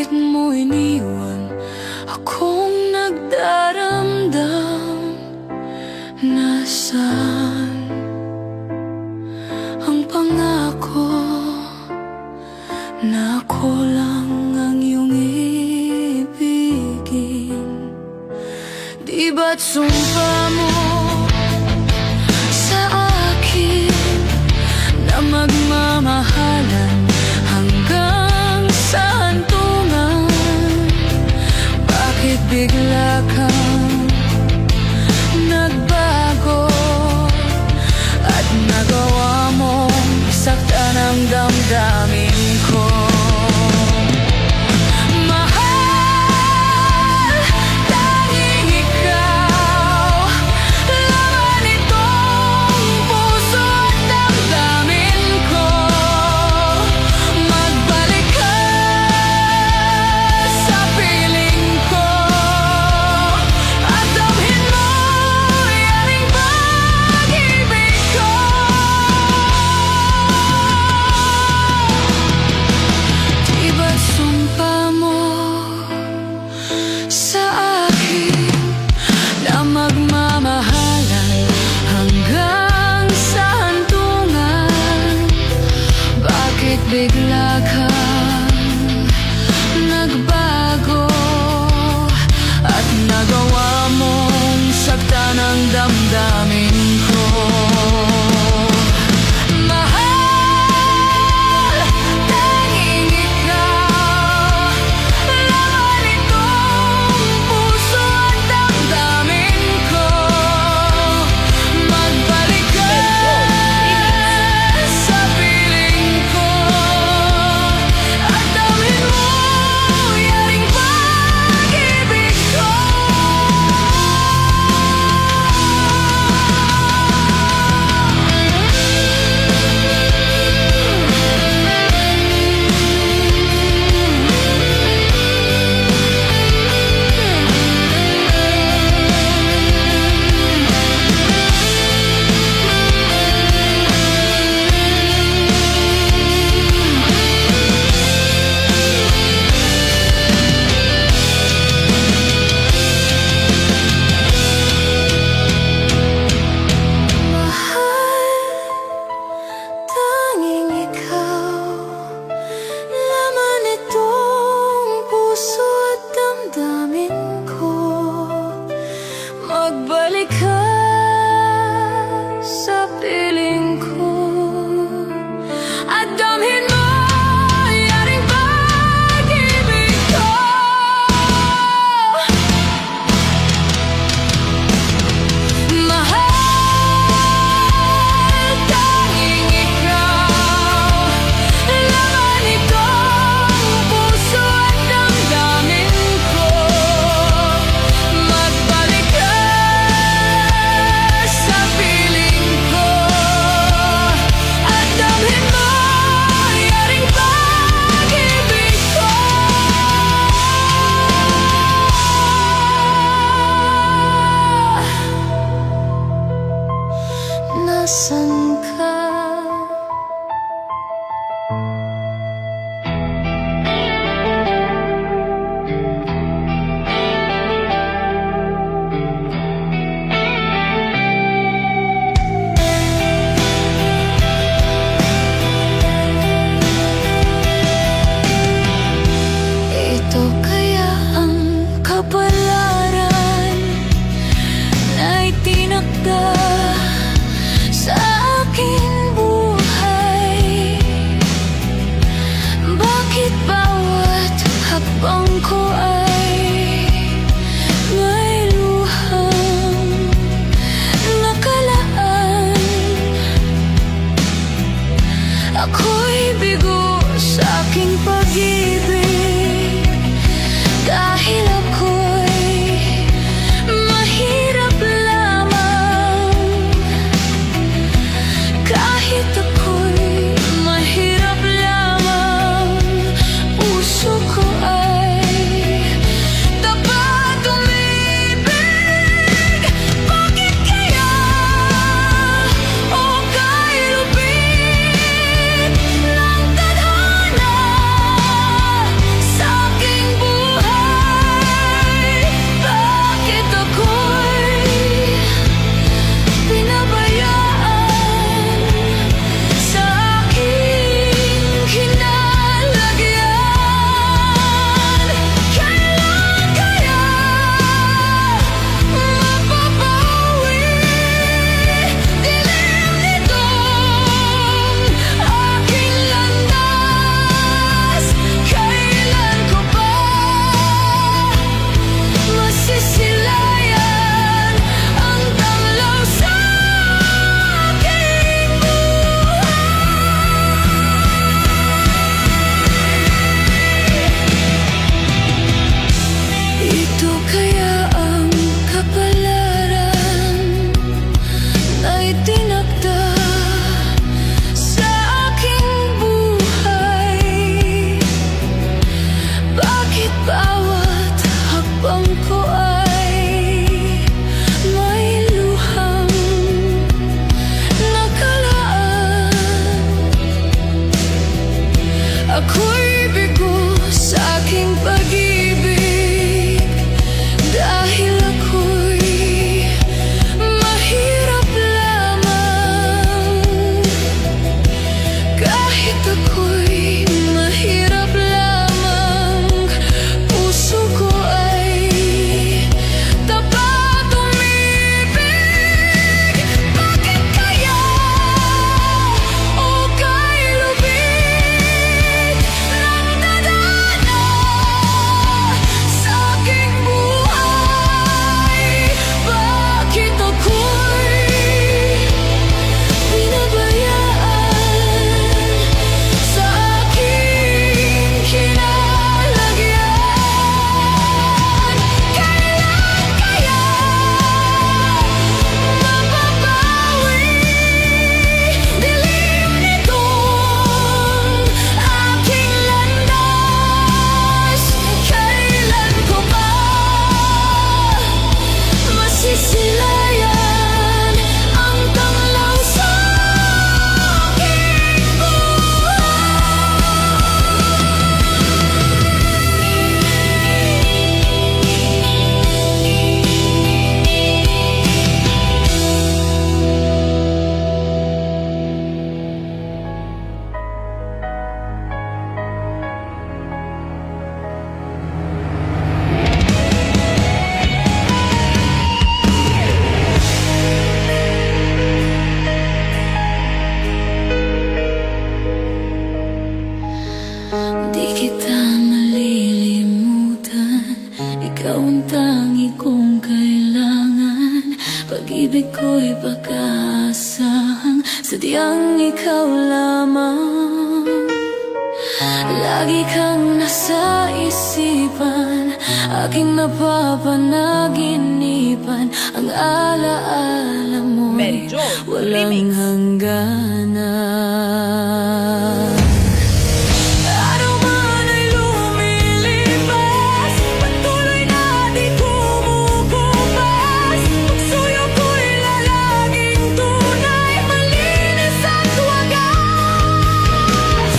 Bakit mo iniwan akong nagdaramdam? Nasaan ang pangako na ako lang ang iyong ibigin? Di ba't sumpa mo sa akin na magmamahalan hanggang sa hantungan? Bakit bigla kang nagbago at nagawa mong saktan ang damdamin ko? Bigla kang nagbago at nagawa mong saktan ang damdamin ko. Mahal, tanging ikaw, laman itong puso at damdamin ko. Magbalik ka sa piling ko. Magbalik ka sa piling ko at damhin mo yaring pag-ibig ko. Mahal, tanging ikaw, laman itong puso at damdamin ko. Magbalik ka sa piling ko at damhin mo yaring pag-ibig ko. Nasaan ka? Ito kaya ang kapalaran na itinakda sa aking buhay? Bakit bawat hakbang ko ay may luhang nakalaan? Ako'y bigo sa aking pag-ibig dahil ako'y mahirap lamang. Kahit ako'y mahirap lamang, puso ko ay tapat umibig. Bakit kaya o kay lupit ng tadhana sa akin pag-aasahang sadyang ikaw lamang. Lagi kang nasa isipan, aking napapanaginipan. Ang alaala mo'y Medyo walang remix. hangganan. Araw man ay lumilipas, patuloy na di kumukupas. Pagsuyo ko'y lalaging tunay, malinis at wagas.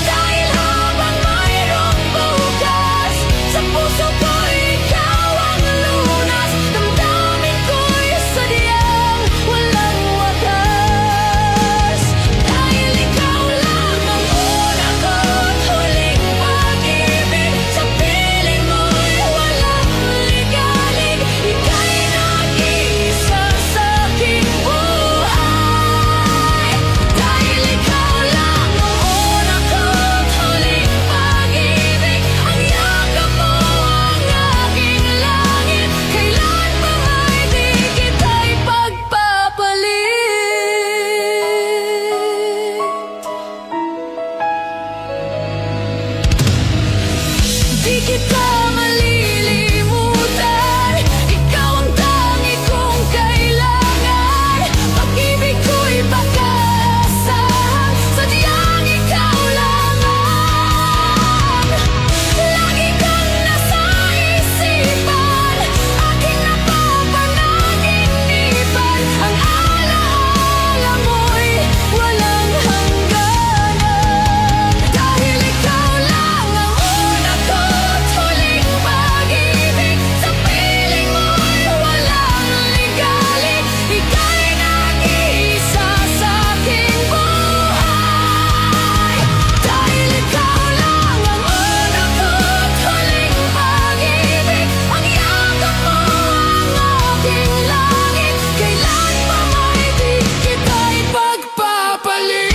Dahil habang mayroong bukas, sa puso ko'y ikaw ang lunas. Damdamin ko'y sadyang walang wakas. Dahil ikaw lang ang una ko't huling pag-ibig. Sa piling mo'y walang ligalig, ika'y nag-iisa sa aking buhay. Dahil ikaw lang ang una ko't huling pag-ibig. Ang yakap mo ang aking langit, kailan pa nga'y di kita'y pagpapalit. Di kita malilimutan, ikaw ang tangi kong kailangan. Pag-ibig ko'y pag-aasahang sadyang ikaw lamang. Lagi kang nasa isipan, aking napapanaginipan. Ang alaala mo'y walang hangganan. Dahil ikaw lang ang una ko't huling pag-ibig. Sa piling mo'y walang ligalig, ika'y nag-iisa sa aking buhay. Dahil ikaw lang ang una ko't huling pag-ibig. Ang yakap mo ang aking langit, kailan pa nga'y di kita'y pagpapalit.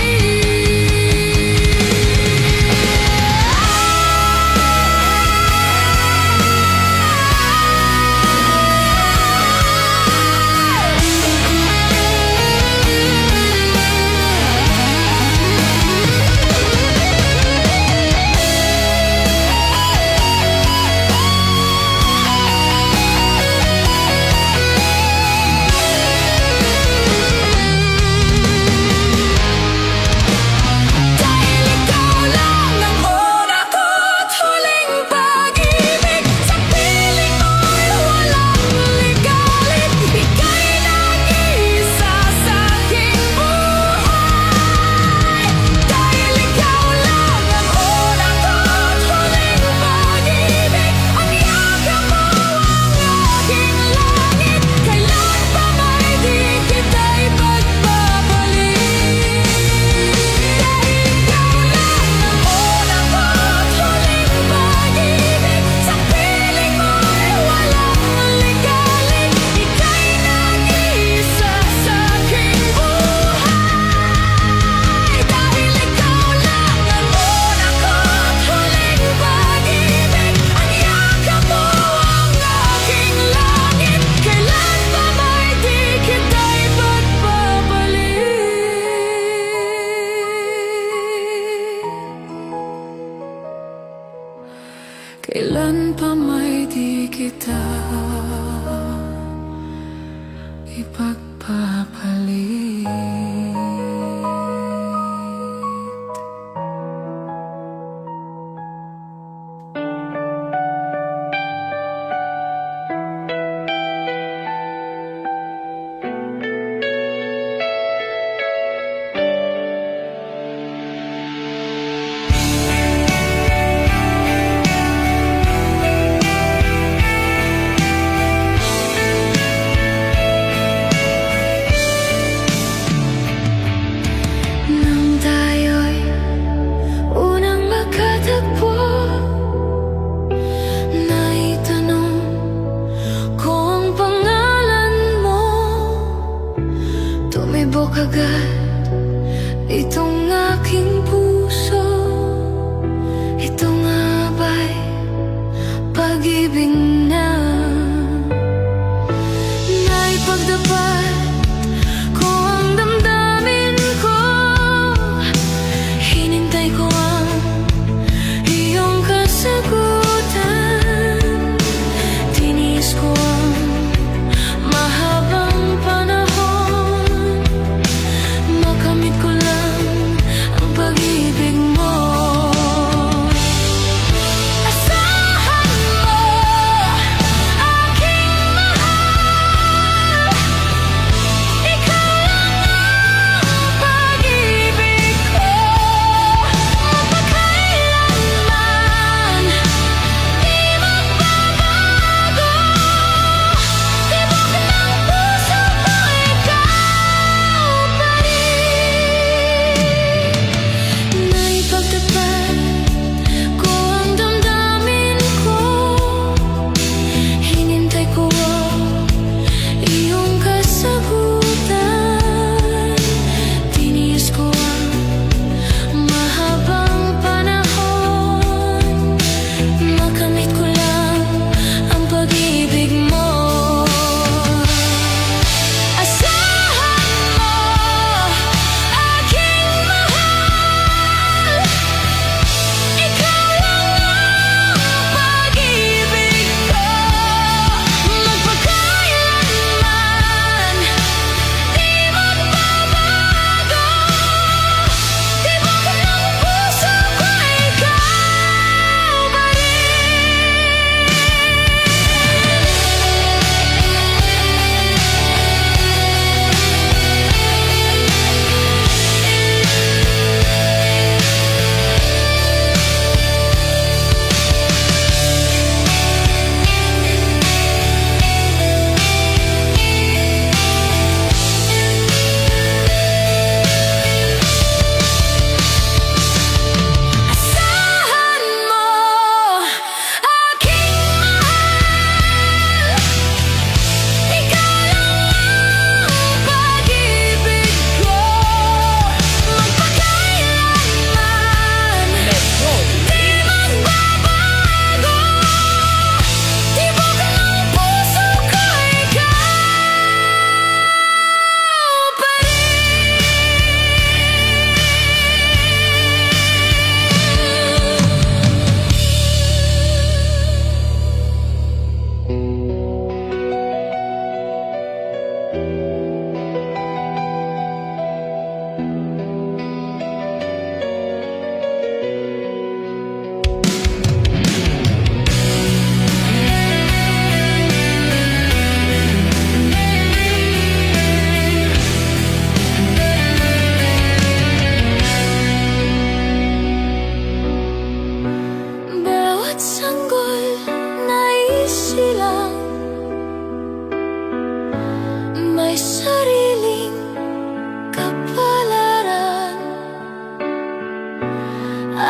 Dahil ikaw lang ang una ko't huling pag-ibig. Sa piling mo'y walang ligalig, ika'y nag-iisa sa aking buhay. Dahil ikaw lang ang una ko't huling pag-ibig. Ang yakap mo ang aking langit, kailan pa nga'y di kita'y pagpapalit. Dahil ikaw lang ang una ko't huling pag-ibig. Sa piling mo'y walang ligalig, ika'y nag-iisa sa aking buhay. Dahil ikaw lang ang una ko't huling pag-ibig. Ang yakap mo ang aking langit, kailan pa nga'y di kita'y pagpapalit. Kailan pa may di kita ipagpapalit. Itong aking puso, ito nga ba'y pag-ibig na naipagdapat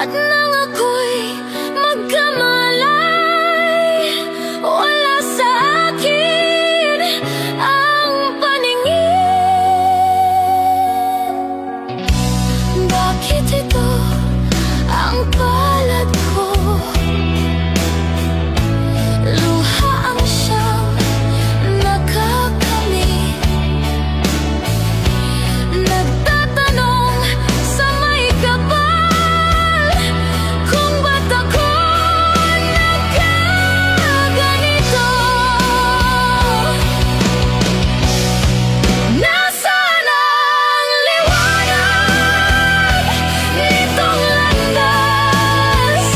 At nang ako'y magkamalay, wala sa akin ang paningin. Bakit ito ang palad ko? Luha ang siyang nakakamit. Nagtatanong sa may kapal kung ba't ako nagkaganito. Nasaan ang liwanag nitong landas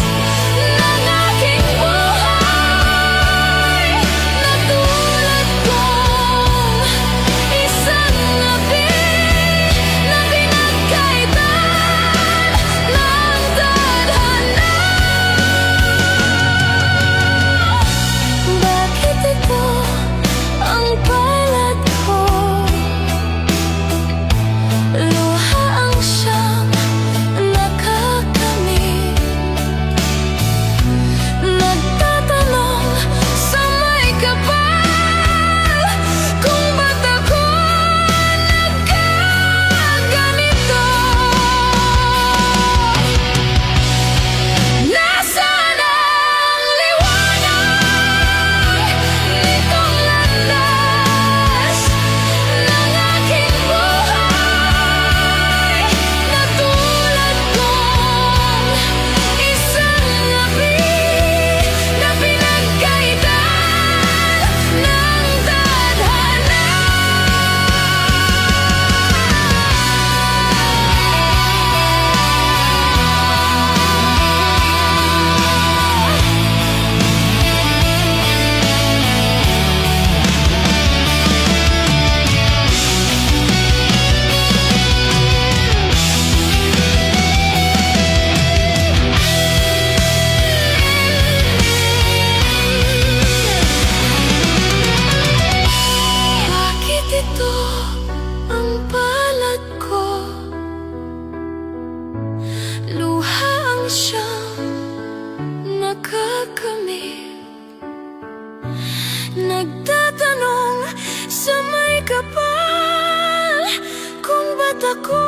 ng aking buhay? Natulad kong isang gabi na pinagkaitan ng tadhana. Bakit ito ang palad ko? Luha ang siyang nakakamit. Nagtatanong sa may kapal kung ba't ako nagkaganito. Nasaan ang liwanag nitong landas ng aking buhay? Natulad kong isang gabi na pinagkaitan ng tadhana. Bakit ito ang palad ko? Luha ang siyang nakakamit. Nagtatanong sa may kapal kung ba't ako